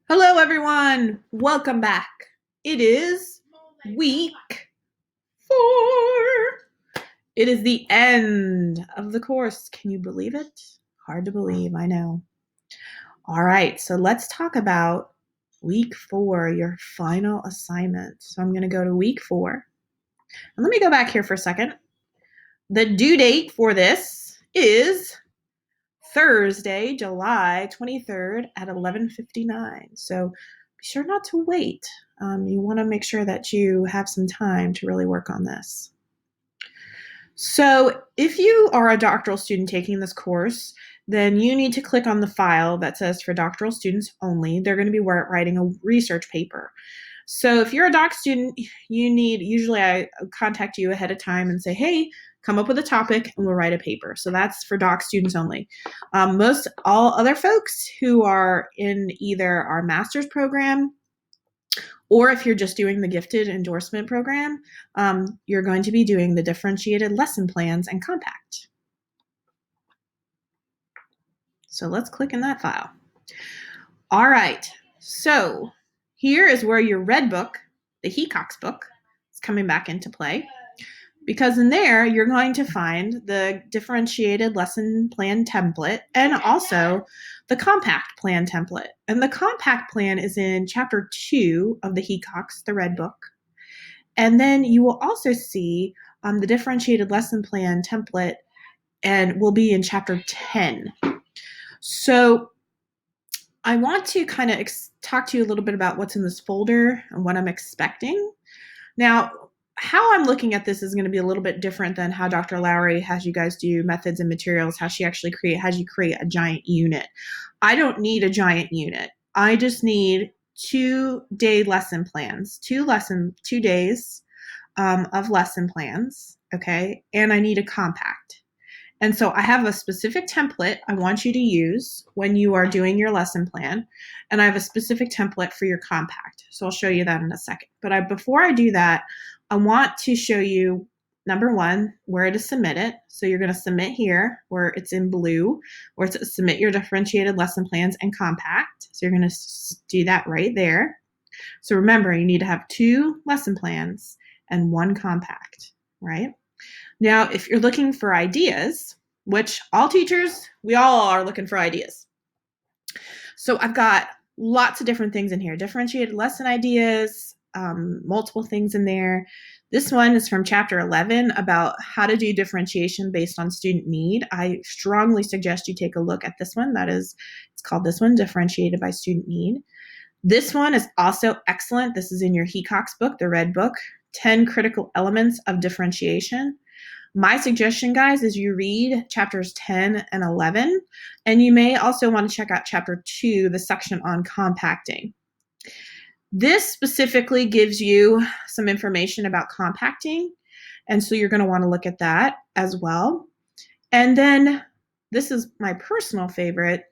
Hello, everyone. Welcome back. It is week 4. It is the end of the course. Can you believe it? Hard to believe, I know. All right, so let's talk about week 4, your final assignment. So I'm going to go to week 4. And let me go back here for a second. The due date for this is Thursday, July 23rd at 11:59. So be sure not to wait. You want to make sure that you have some time to really work on this. So if you are a doctoral student taking this course, then you need to click on the file that says for doctoral students only. They're going to be writing a research paper. So if you're a doc student, usually I contact you ahead of time and say, hey, come up with a topic and we'll write a paper. So that's for doc students only. Most all other folks who are in either our master's program or if you're just doing the gifted endorsement program, you're going to be doing the differentiated lesson plans and compact. So let's click in that file. All right, so here is where your red book, the Hecox book, is coming back into play. Because in there, you're going to find the differentiated lesson plan template and also the compact plan template. And the compact plan is in chapter 2 of the Hecox, the red book. And then you will also see the differentiated lesson plan template and will be in chapter 10. So I want to kind of talk to you a little bit about what's in this folder and what I'm expecting. Now, how I'm looking at this is going to be a little bit different than how Dr. Lowry has you guys do methods and materials, how she actually has you create a giant unit. I don't need a giant unit. I just need 2-day lesson plans, 2 days of lesson plans, okay? And I need a compact. And so I have a specific template I want you to use when you are doing your lesson plan, and I have a specific template for your compact. So I'll show you that in a second. But before I do that, I want to show you, number one, where to submit it. So you're going to submit here where it's in blue, where it's submit your differentiated lesson plans and compact. So you're going to do that right there. So remember, you need to have 2 lesson plans and 1 compact, right? Now, if you're looking for ideas, which all teachers, we all are looking for ideas. So I've got lots of different things in here, differentiated lesson ideas, multiple things in there. This one is from chapter 11 about how to do differentiation based on student need. I strongly suggest you take a look at this one. It's called this one, differentiated by student need. This one is also excellent. This is in your Hecox book, the red book, 10 critical elements of differentiation. My suggestion, guys, is you read chapters 10 and 11, and you may also want to check out chapter 2, the section on compacting. This specifically gives you some information about compacting, and so you're going to want to look at that as well. And then this is my personal favorite,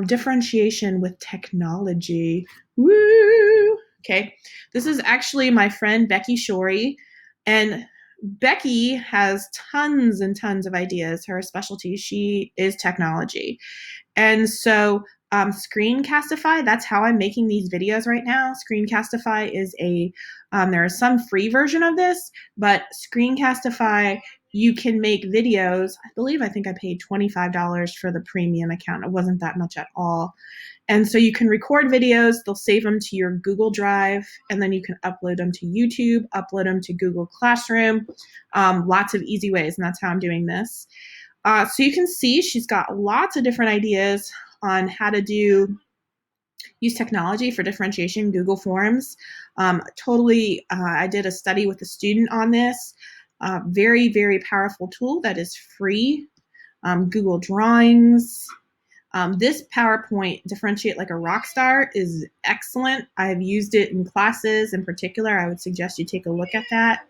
differentiation with technology. Woo! Okay, this is actually my friend Becky Shorey, and Becky has tons and tons of ideas. Her specialty, she is technology. And so Screencastify, that's how I'm making these videos right now. Screencastify is there is some free version of this, but Screencastify, you can make videos. I think I paid $25 for the premium account. It wasn't that much at all. And so you can record videos, they'll save them to your Google Drive, and then you can upload them to YouTube, upload them to Google Classroom, lots of easy ways, and that's how I'm doing this. So you can see she's got lots of different ideas on how to use technology for differentiation, Google Forms. I did a study with a student on this. Very, very powerful tool that is free. Google Drawings. This PowerPoint, Differentiate Like a Rockstar, is excellent. I've used it in classes in particular. I would suggest you take a look at that.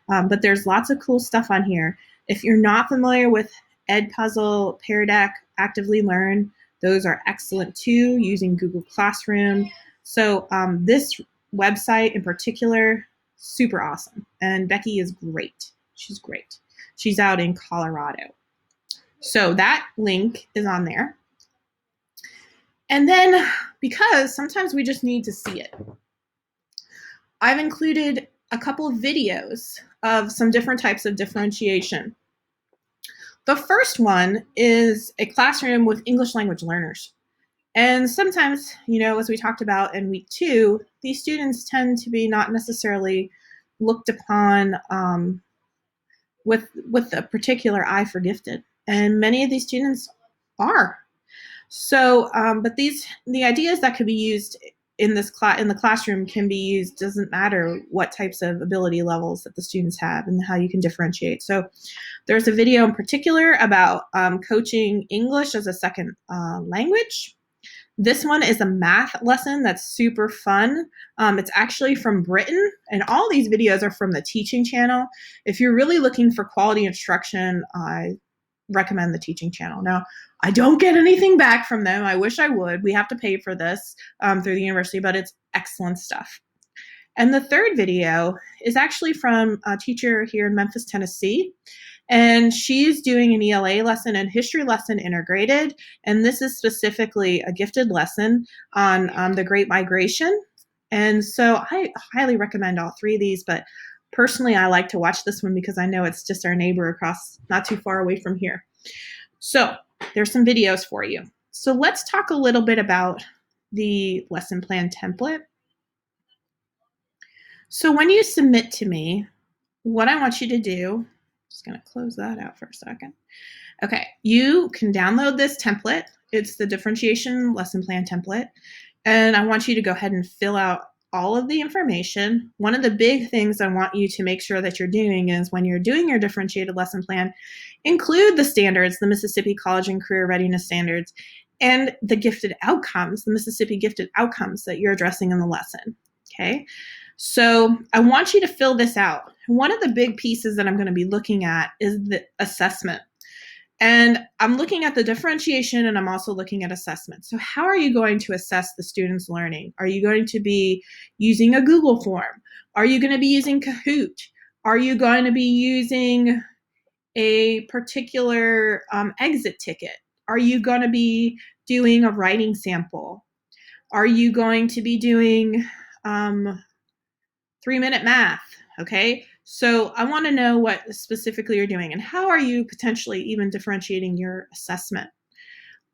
But there's lots of cool stuff on here. If you're not familiar with Edpuzzle, Pear Deck, Actively Learn, those are excellent too, using Google Classroom. So this website in particular, super awesome. And Becky is great. She's great. She's out in Colorado. So that link is on there. And then, because sometimes we just need to see it, I've included a couple of videos of some different types of differentiation. The first one is a classroom with English language learners. And sometimes, as we talked about in week 2, these students tend to be not necessarily looked upon with a particular eye for gifted. And many of these students are. So, but the ideas that could be used in the classroom can be used, doesn't matter what types of ability levels that the students have and how you can differentiate. So there's a video in particular about coaching English as a second language. This one is a math lesson that's super fun. It's actually from Britain, and all these videos are from the teaching channel. If you're really looking for quality instruction, I recommend the teaching channel. Now, I don't get anything back from them. I wish I would. We have to pay for this through the university, but it's excellent stuff. And the third video is actually from a teacher here in Memphis, Tennessee. And she's doing an ELA lesson and history lesson integrated. And this is specifically a gifted lesson on the Great Migration. And so I highly recommend all 3 of these, but personally, I like to watch this one because I know it's just our neighbor across, not too far away from here. So there's some videos for you. So let's talk a little bit about the lesson plan template. So when you submit to me, what I want you to do, just going to close that out for a second. Okay, you can download this template. It's the differentiation lesson plan template. And I want you to go ahead and fill out all of the information. One of the big things I want you to make sure that you're doing is when you're doing your differentiated lesson plan, include the standards, the Mississippi College and Career Readiness Standards, and the gifted outcomes, the Mississippi gifted outcomes that you're addressing in the lesson. Okay, so I want you to fill this out. One of the big pieces that I'm going to be looking at is the assessment. And I'm looking at the differentiation, and I'm also looking at assessment. So how are you going to assess the student's learning? Are you going to be using a Google form? Are you going to be using Kahoot? Are you going to be using a particular exit ticket? Are you going to be doing a writing sample? Are you going to be doing 3-minute math? Okay, so I want to know what specifically you're doing and how are you potentially even differentiating your assessment.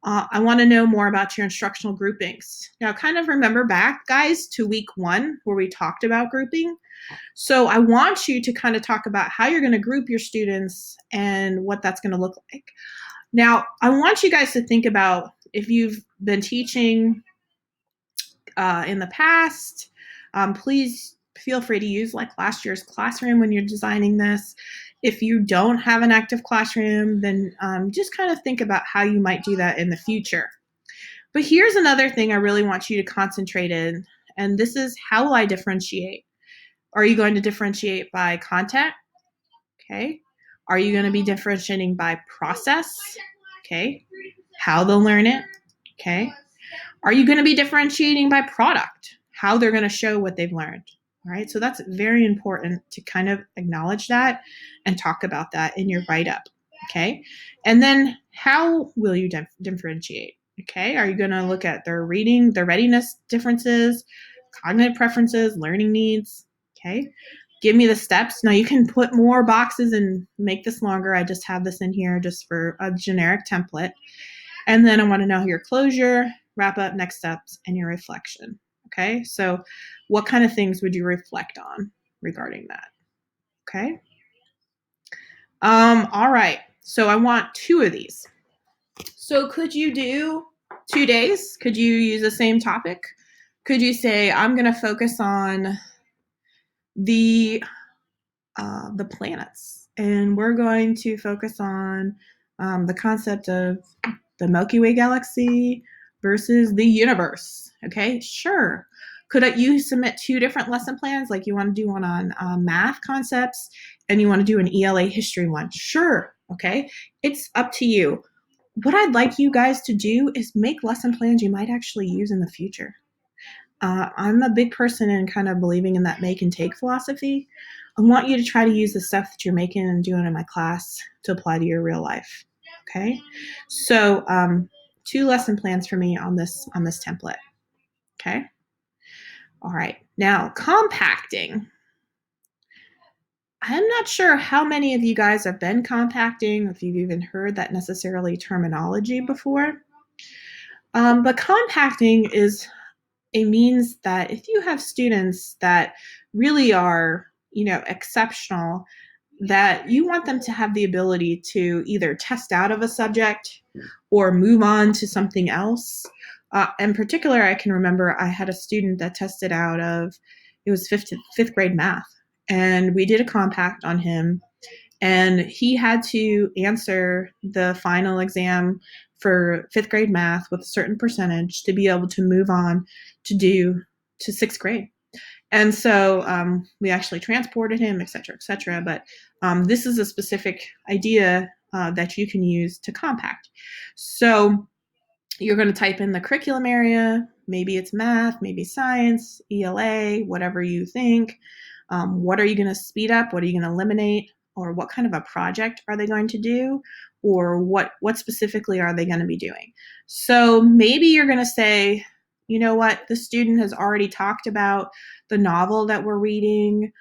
I want to know more about your instructional groupings. Now, kind of remember back, guys, to week 1 where we talked about grouping. So I want you to kind of talk about how you're going to group your students and what that's going to look like. Now, I want you guys to think about if you've been teaching in the past, please feel free to use like last year's classroom when you're designing this. If you don't have an active classroom, then just kind of think about how you might do that in the future. But here's another thing I really want you to concentrate in, and this is how will I differentiate? Are you going to differentiate by content? Okay. Are you going to be differentiating by process? Okay. How they'll learn it? Okay. Are you going to be differentiating by product? How they're going to show what they've learned? All right, so that's very important to kind of acknowledge that and talk about that in your write-up, okay? And then how will you differentiate, okay? Are you going to look at their reading, their readiness differences, cognitive preferences, learning needs, okay? Give me the steps. Now you can put more boxes and make this longer. I just have this in here just for a generic template. And then I want to know your closure, wrap up, next steps, and your reflection. Okay, so what kind of things would you reflect on regarding that? Okay. All right, so I want 2 of these. So could you do 2 days? Could you use the same topic? Could you say, I'm going to focus on the planets, and we're going to focus on the concept of the Milky Way galaxy versus the universe. Okay, sure. Could you submit 2 different lesson plans? Like you want to do one on math concepts and you want to do an ELA history one? Sure. Okay, it's up to you. What I'd like you guys to do is make lesson plans you might actually use in the future. I'm a big person in kind of believing in that make and take philosophy. I want you to try to use the stuff that you're making and doing in my class to apply to your real life. Okay, so 2 lesson plans for me on this template. Okay. All right. Now, compacting. I'm not sure how many of you guys have been compacting, if you've even heard that necessarily terminology before. But compacting is a means that if you have students that really are, exceptional, that you want them to have the ability to either test out of a subject or move on to something else. In particular, I can remember I had a student that tested out of, it was fifth grade math, and we did a compact on him, and he had to answer the final exam for fifth grade math with a certain percentage to be able to move on to sixth grade. And so we actually transported him, et cetera, but this is a specific idea that you can use to compact. So you're going to type in the curriculum area, maybe it's math, maybe science, ELA, whatever you think. What are you going to speed up? What are you going to eliminate? Or what kind of a project are they going to do? Or what specifically are they going to be doing? So maybe you're going to say, you know what, the student has already talked about the novel that we're reading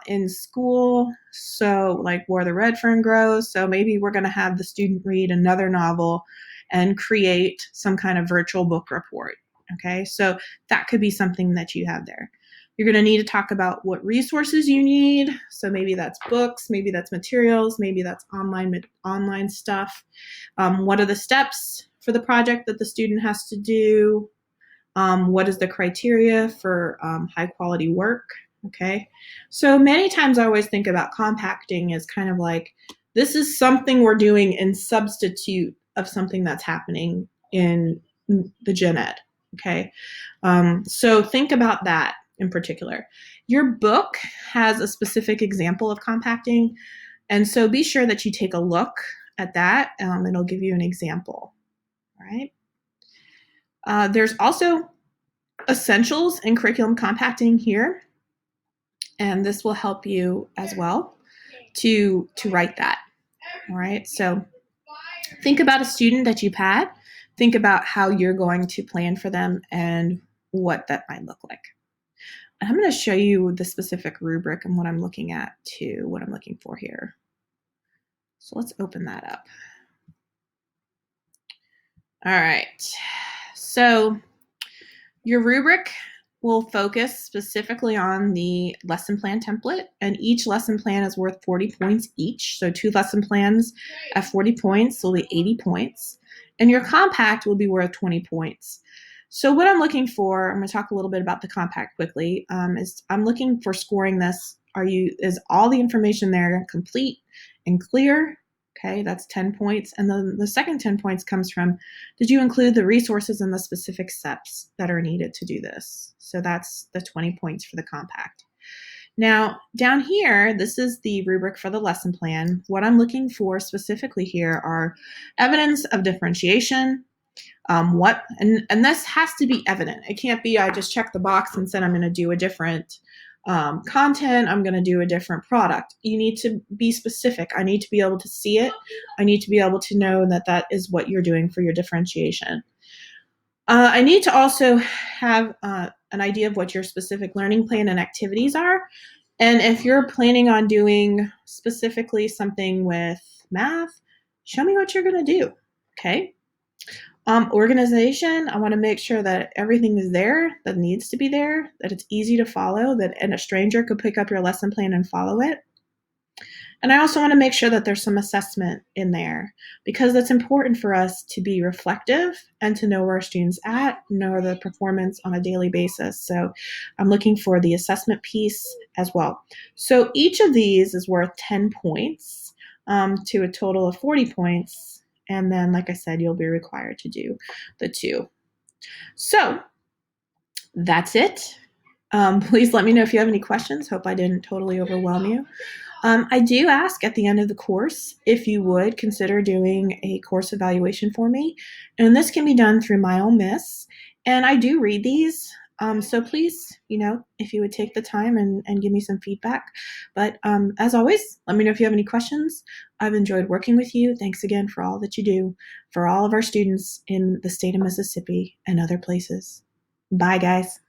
in school, so like Where the Red Fern Grows. So maybe we're going to have the student read another novel and create some kind of virtual book report. Okay, so that could be something that you have there. You're going to need to talk about what resources you need. So maybe that's books, maybe that's materials, maybe that's online stuff. What are the steps for the project that the student has to do? What is the criteria for high quality work? Okay, so many times I always think about compacting as kind of like, this is something we're doing in substitute of something that's happening in the gen ed. Okay, so think about that in particular. Your book has a specific example of compacting, and so be sure that you take a look at that. It'll give you an example. All right. There's also essentials in curriculum compacting here, and this will help you as well to write that. All right, so think about a student that you've had. Think about how you're going to plan for them and what that might look like. I'm going to show you the specific rubric and what I'm looking at too, what I'm looking for here. So let's open that up. All right, so your rubric will focus specifically on the lesson plan template, and each lesson plan is worth 40 points each. So 2 lesson plans at 40 points will be 80 points, and your compact will be worth 20 points. So what I'm looking for, I'm going to talk a little bit about the compact quickly, is I'm looking for scoring this. Is all the information there complete and clear? Okay, that's 10 points. And then the second 10 points comes from, did you include the resources and the specific steps that are needed to do this? So that's the 20 points for the compact. Now, down here, this is the rubric for the lesson plan. What I'm looking for specifically here are evidence of differentiation. And this has to be evident. It can't be I just check the box and said I'm going to do a different content, I'm going to do a different product. You need to be specific. I need to be able to see it. I need to be able to know that that is what you're doing for your differentiation. I need to also have an idea of what your specific learning plan and activities are. And if you're planning on doing specifically something with math, show me what you're going to do. Okay. Organization, I want to make sure that everything is there that needs to be there, that it's easy to follow, and a stranger could pick up your lesson plan and follow it. And I also want to make sure that there's some assessment in there, because it's important for us to be reflective and to know where our students at, know the performance on a daily basis. So I'm looking for the assessment piece as well. So each of these is worth 10 points to a total of 40 points. And then, like I said, you'll be required to do the 2. So that's it. Please let me know if you have any questions. Hope I didn't totally overwhelm you. I do ask at the end of the course if you would consider doing a course evaluation for me. And this can be done through My Ole Miss. And I do read these. So please, if you would take the time and give me some feedback. But as always, let me know if you have any questions. I've enjoyed working with you. Thanks again for all that you do for all of our students in the state of Mississippi and other places. Bye, guys.